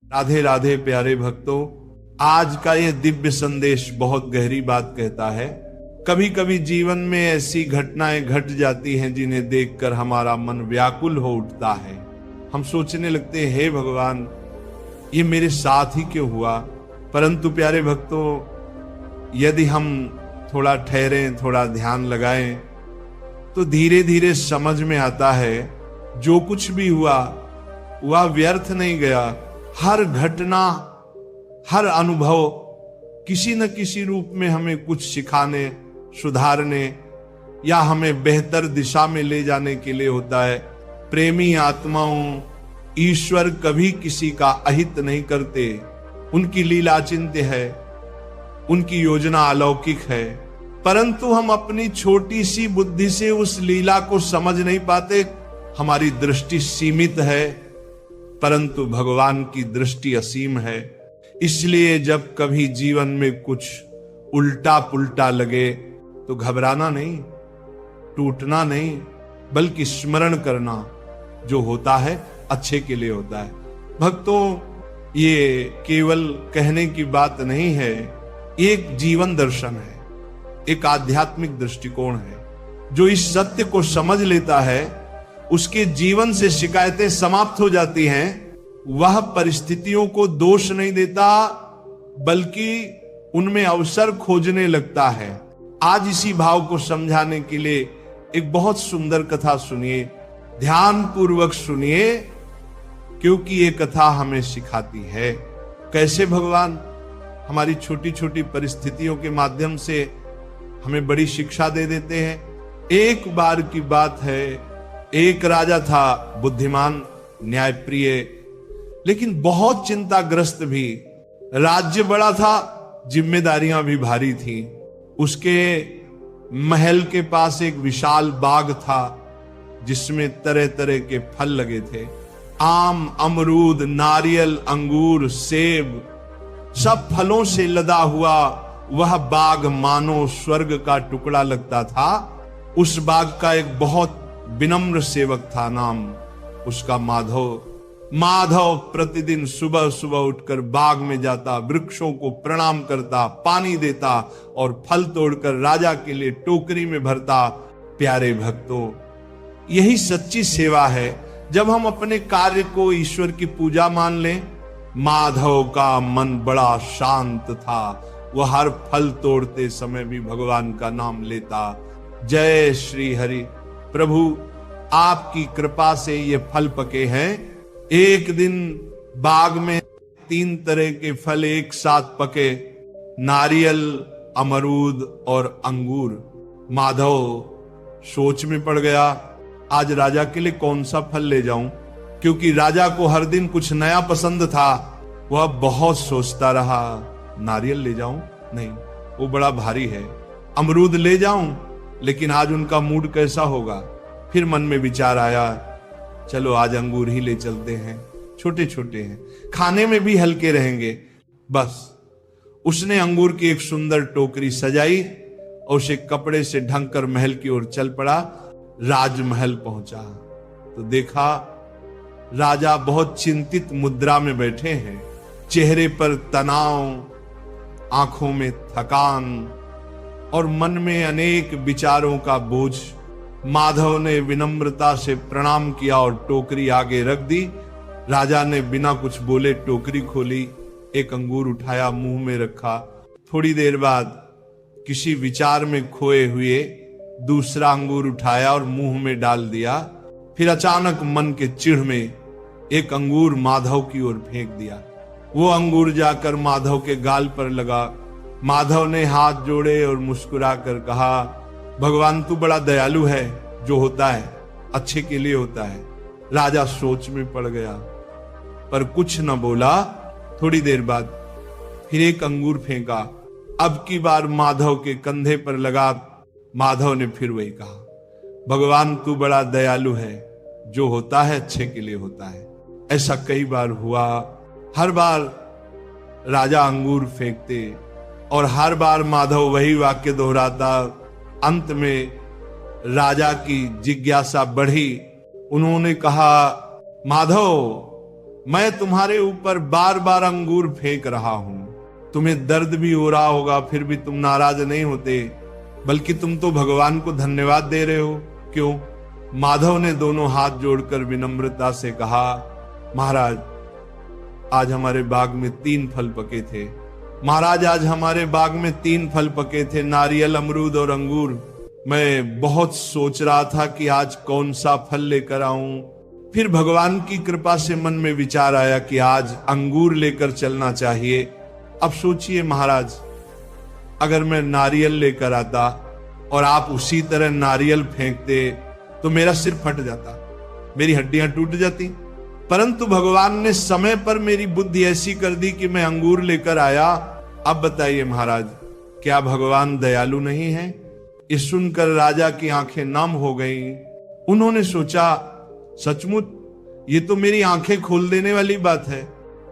राधे राधे प्यारे भक्तों, आज का यह दिव्य संदेश बहुत गहरी बात कहता है। कभी कभी जीवन में ऐसी घटनाएं घट जाती हैं जिन्हें देखकर हमारा मन व्याकुल हो उठता है। हम सोचने लगते हैं, हे भगवान, ये मेरे साथ ही क्यों हुआ। परंतु प्यारे भक्तों, यदि हम थोड़ा ठहरें, थोड़ा ध्यान लगाएं, तो धीरे धीरे समझ में आता है जो कुछ भी हुआ वह व्यर्थ नहीं गया। हर घटना, हर अनुभव किसी न किसी रूप में हमें कुछ सिखाने, सुधारने या हमें बेहतर दिशा में ले जाने के लिए होता है। प्रेमी आत्माओं, ईश्वर कभी किसी का अहित नहीं करते। उनकी लीला चिंत्य है, उनकी योजना अलौकिक है, परंतु हम अपनी छोटी सी बुद्धि से उस लीला को समझ नहीं पाते। हमारी दृष्टि सीमित है, परंतु भगवान की दृष्टि असीम है। इसलिए जब कभी जीवन में कुछ उल्टा पुल्टा लगे तो घबराना नहीं, टूटना नहीं, बल्कि स्मरण करना, जो होता है अच्छे के लिए होता है। भक्तों, ये केवल कहने की बात नहीं है, एक जीवन दर्शन है, एक आध्यात्मिक दृष्टिकोण है। जो इस सत्य को समझ लेता है, उसके जीवन से शिकायतें समाप्त हो जाती हैं। वह परिस्थितियों को दोष नहीं देता, बल्कि उनमें अवसर खोजने लगता है। आज इसी भाव को समझाने के लिए एक बहुत सुंदर कथा सुनिए, ध्यान पूर्वक सुनिए, क्योंकि ये कथा हमें सिखाती है कैसे भगवान हमारी छोटी छोटी परिस्थितियों के माध्यम से हमें बड़ी शिक्षा दे देते हैं। एक बार की बात है, एक राजा था, बुद्धिमान, न्यायप्रिय, लेकिन बहुत चिंताग्रस्त भी। राज्य बड़ा था, जिम्मेदारियां भी भारी थी। उसके महल के पास एक विशाल बाग था जिसमें तरह तरह के फल लगे थे। आम, अमरूद, नारियल, अंगूर, सेब, सब फलों से लदा हुआ वह बाग मानो स्वर्ग का टुकड़ा लगता था। उस बाग का एक बहुत विनम्र सेवक था, नाम उसका माधव। माधव प्रतिदिन सुबह सुबह उठकर बाग में जाता, वृक्षों को प्रणाम करता, पानी देता और फल तोड़कर राजा के लिए टोकरी में भरता। प्यारे भक्तों, यही सच्ची सेवा है। जब हम अपने कार्य को ईश्वर की पूजा मान लें। माधव का मन बड़ा शांत था, वह हर फल तोड़ते समय भी भगवान का नाम लेता। जय श्री हरि। प्रभु, आपकी कृपा से ये फल पके हैं। एक दिन बाग में 3 तरह के फल एक साथ पके, नारियल, अमरूद और अंगूर। माधव सोच में पड़ गया, आज राजा के लिए कौन सा फल ले जाऊं, क्योंकि राजा को हर दिन कुछ नया पसंद था। वह बहुत सोचता रहा, नारियल ले जाऊं, नहीं वो बड़ा भारी है। अमरूद ले जाऊं, लेकिन आज उनका मूड कैसा होगा। फिर मन में विचार आया, चलो आज अंगूर ही ले चलते हैं, छोटे छोटे हैं, खाने में भी हल्के रहेंगे। बस उसने अंगूर की एक सुंदर टोकरी सजाई और उसे कपड़े से ढंक कर महल की ओर चल पड़ा। राजमहल पहुंचा तो देखा राजा बहुत चिंतित मुद्रा में बैठे हैं, चेहरे पर तनाव, आंखों में थकान और मन में अनेक विचारों का बोझ। माधव ने विनम्रता से प्रणाम किया और टोकरी आगे रख दी। राजा ने बिना कुछ बोले टोकरी खोली, एक अंगूर उठाया, मुंह में रखा। थोड़ी देर बाद किसी विचार में खोए हुए दूसरा अंगूर उठाया और मुंह में डाल दिया। फिर अचानक मन के चिढ़ में एक अंगूर माधव की ओर फेंक दिया। वो अंगूर जाकर माधव के गाल पर लगा। माधव ने हाथ जोड़े और मुस्कुराकर कहा, भगवान तू बड़ा दयालु है, जो होता है अच्छे के लिए होता है। राजा सोच में पड़ गया, पर कुछ न बोला। थोड़ी देर बाद फिर एक अंगूर फेंका, अब की बार माधव के कंधे पर लगा। माधव ने फिर वही कहा, भगवान तू बड़ा दयालु है, जो होता है अच्छे के लिए होता है। ऐसा कई बार हुआ। हर बार राजा अंगूर फेंकते और हर बार माधव वही वाक्य दोहराता। अंत में राजा की जिज्ञासा बढ़ी। उन्होंने कहा, माधव मैं तुम्हारे ऊपर बार बार अंगूर फेंक रहा हूं, तुम्हें दर्द भी हो रहा होगा, फिर भी तुम नाराज नहीं होते, बल्कि तुम तो भगवान को धन्यवाद दे रहे हो। क्यों? माधव ने दोनों हाथ जोड़कर विनम्रता से कहा, महाराज आज हमारे बाग में 3 फल पके थे। महाराज आज हमारे बाग में 3 फल पके थे, नारियल, अमरूद और अंगूर। मैं बहुत सोच रहा था कि आज कौन सा फल लेकर आऊं। फिर भगवान की कृपा से मन में विचार आया कि आज अंगूर लेकर चलना चाहिए। अब सोचिए महाराज, अगर मैं नारियल लेकर आता और आप उसी तरह नारियल फेंकते तो मेरा सिर फट जाता, मेरी हड्डियां टूट जाती। परंतु भगवान ने समय पर मेरी बुद्धि ऐसी कर दी कि मैं अंगूर लेकर आया। अब बताइए महाराज, क्या भगवान दयालु नहीं है? ये सुनकर राजा की आंखें नम हो गईं। उन्होंने सोचा, सचमुच ये तो मेरी आंखें खोल देने वाली बात है।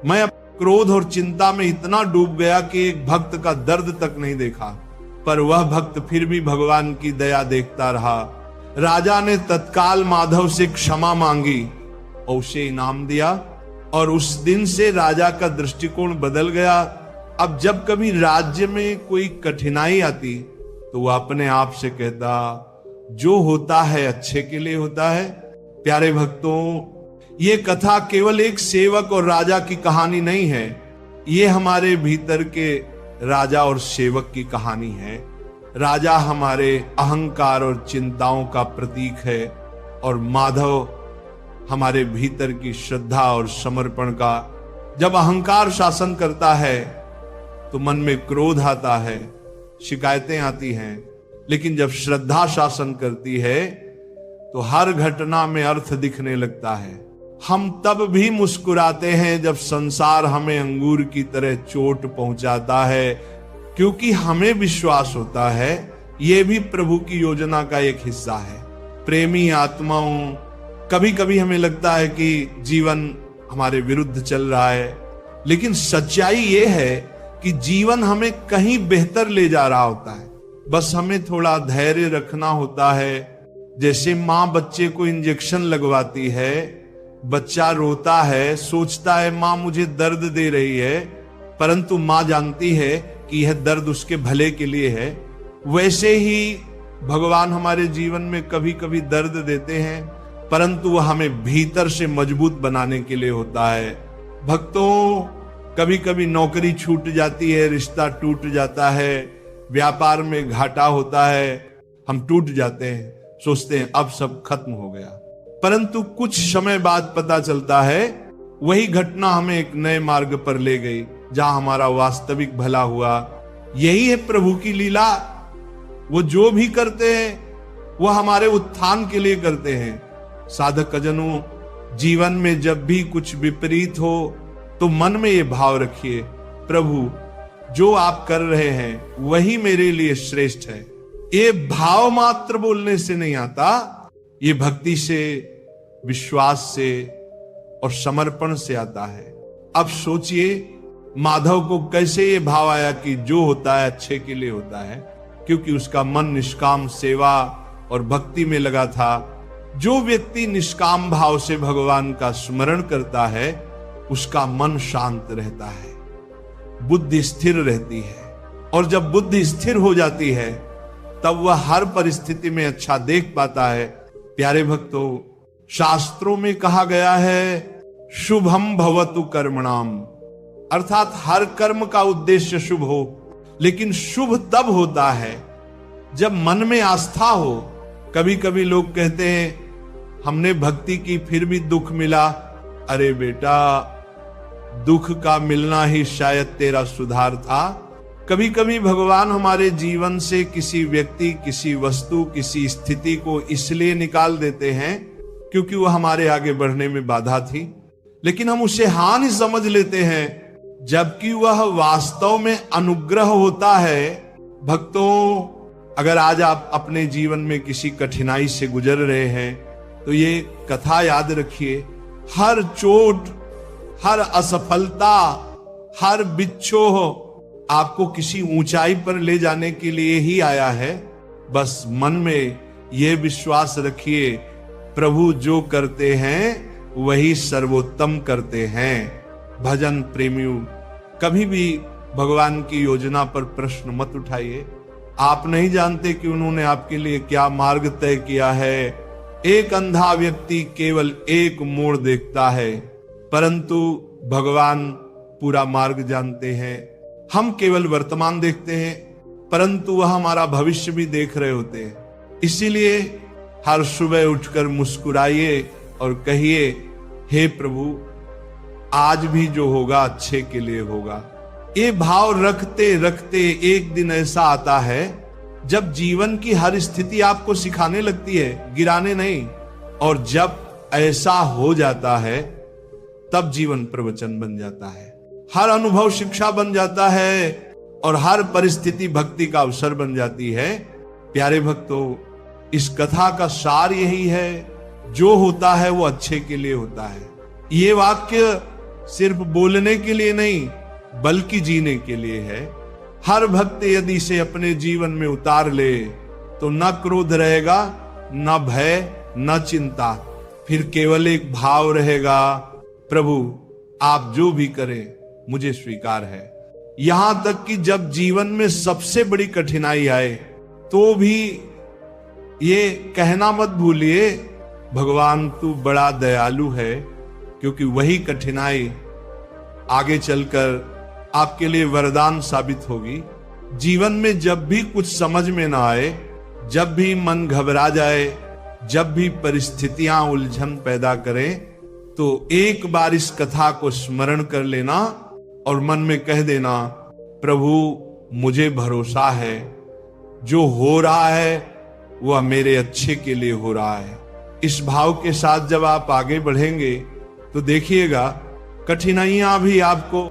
मैं अब क्रोध और चिंता में इतना डूब गया कि एक भक्त का दर्द तक नहीं देखा। पर वह भक्त फिर भी भगवान की दया देखता रहा। राजा ने तत्काल माधव से क्षमा मांगी और उसे इनाम दिया, और उस दिन से राजा का दृष्टिकोण बदल गया। अब जब कभी राज्य में कोई कठिनाई आती तो वह अपने आप से कहता, जो होता है अच्छे के लिए होता है। प्यारे भक्तों, ये कथा केवल एक सेवक और राजा की कहानी नहीं है, ये हमारे भीतर के राजा और सेवक की कहानी है। राजा हमारे अहंकार और चिंताओं का प्रतीक है, और माधव हमारे भीतर की श्रद्धा और समर्पण का। जब अहंकार शासन करता है तो मन में क्रोध आता है, शिकायतें आती हैं, लेकिन जब श्रद्धा शासन करती है तो हर घटना में अर्थ दिखने लगता है। हम तब भी मुस्कुराते हैं जब संसार हमें अंगूर की तरह चोट पहुंचाता है, क्योंकि हमें विश्वास होता है यह भी प्रभु की योजना का एक हिस्सा है। प्रेमी आत्माओं, कभी कभी हमें लगता है कि जीवन हमारे विरुद्ध चल रहा है, लेकिन सच्चाई यह है कि जीवन हमें कहीं बेहतर ले जा रहा होता है। बस हमें थोड़ा धैर्य रखना होता है। जैसे माँ बच्चे को इंजेक्शन लगवाती है, बच्चा रोता है, सोचता है माँ मुझे दर्द दे रही है, परंतु माँ जानती है कि यह दर्द उसके भले के लिए है। वैसे ही भगवान हमारे जीवन में कभी कभी दर्द देते हैं, परंतु वह हमें भीतर से मजबूत बनाने के लिए होता है। भक्तों, कभी कभी नौकरी छूट जाती है, रिश्ता टूट जाता है, व्यापार में घाटा होता है, हम टूट जाते हैं, सोचते हैं अब सब खत्म हो गया। परंतु कुछ समय बाद पता चलता है वही घटना हमें एक नए मार्ग पर ले गई, जहां हमारा वास्तविक भला हुआ। यही है प्रभु की लीला। वो जो भी करते हैं वह हमारे उत्थान के लिए करते हैं। साधक जनों, जीवन में जब भी कुछ विपरीत हो तो मन में ये भाव रखिए, प्रभु जो आप कर रहे हैं वही मेरे लिए श्रेष्ठ है। ये भाव मात्र बोलने से नहीं आता, ये भक्ति से, विश्वास से और समर्पण से आता है। अब सोचिए माधव को कैसे ये भाव आया कि जो होता है अच्छे के लिए होता है, क्योंकि उसका मन निष्काम सेवा और भक्ति में लगा था। जो व्यक्ति निष्काम भाव से भगवान का स्मरण करता है उसका मन शांत रहता है, बुद्धि स्थिर रहती है, और जब बुद्धि स्थिर हो जाती है तब वह हर परिस्थिति में अच्छा देख पाता है। प्यारे भक्तों, शास्त्रों में कहा गया है शुभम भवतु कर्मणाम, अर्थात हर कर्म का उद्देश्य शुभ हो, लेकिन शुभ तब होता है जब मन में आस्था हो। कभी कभी लोग कहते हैं हमने भक्ति की फिर भी दुख मिला। अरे बेटा, दुख का मिलना ही शायद तेरा सुधार था। कभी कभी भगवान हमारे जीवन से किसी व्यक्ति, किसी वस्तु, किसी स्थिति को इसलिए निकाल देते हैं क्योंकि वह हमारे आगे बढ़ने में बाधा थी, लेकिन हम उसे हानि समझ लेते हैं, जबकि वह वास्तव में अनुग्रह होता है। भक्तों, अगर आज आप अपने जीवन में किसी कठिनाई से गुजर रहे हैं तो ये कथा याद रखिए, हर चोट, हर असफलता, हर बिच्छोह आपको किसी ऊंचाई पर ले जाने के लिए ही आया है। बस मन में यह विश्वास रखिए, प्रभु जो करते हैं वही सर्वोत्तम करते हैं। भजन प्रेमियों, कभी भी भगवान की योजना पर प्रश्न मत उठाइए। आप नहीं जानते कि उन्होंने आपके लिए क्या मार्ग तय किया है। एक अंधा व्यक्ति केवल एक मोड़ देखता है, परंतु भगवान पूरा मार्ग जानते हैं। हम केवल वर्तमान देखते हैं, परंतु वह हमारा भविष्य भी देख रहे होते हैं। इसीलिए हर सुबह उठकर मुस्कुराइए और कहिए, हे प्रभु, आज भी जो होगा अच्छे के लिए होगा। ये भाव रखते रखते एक दिन ऐसा आता है जब जीवन की हर स्थिति आपको सिखाने लगती है, गिराने नहीं। और जब ऐसा हो जाता है तब जीवन प्रवचन बन जाता है, हर अनुभव शिक्षा बन जाता है और हर परिस्थिति भक्ति का अवसर बन जाती है। प्यारे भक्तों, इस कथा का सार यही है, जो होता है वो अच्छे के लिए होता है। ये वाक्य सिर्फ बोलने के लिए नहीं, बल्कि जीने के लिए है। हर भक्त यदि इसे अपने जीवन में उतार ले तो न क्रोध रहेगा, न भय, न चिंता। फिर केवल एक भाव रहेगा, प्रभु आप जो भी करें मुझे स्वीकार है। यहां तक कि जब जीवन में सबसे बड़ी कठिनाई आए तो भी ये कहना मत भूलिए, भगवान तू बड़ा दयालु है, क्योंकि वही कठिनाई आगे चलकर आपके लिए वरदान साबित होगी। जीवन में जब भी कुछ समझ में ना आए, जब भी मन घबरा जाए, जब भी परिस्थितियां उलझन पैदा करें, तो एक बार इस कथा को स्मरण कर लेना और मन में कह देना, प्रभु मुझे भरोसा है, जो हो रहा है वह मेरे अच्छे के लिए हो रहा है। इस भाव के साथ जब आप आगे बढ़ेंगे तो देखिएगा कठिनाइयां भी आपको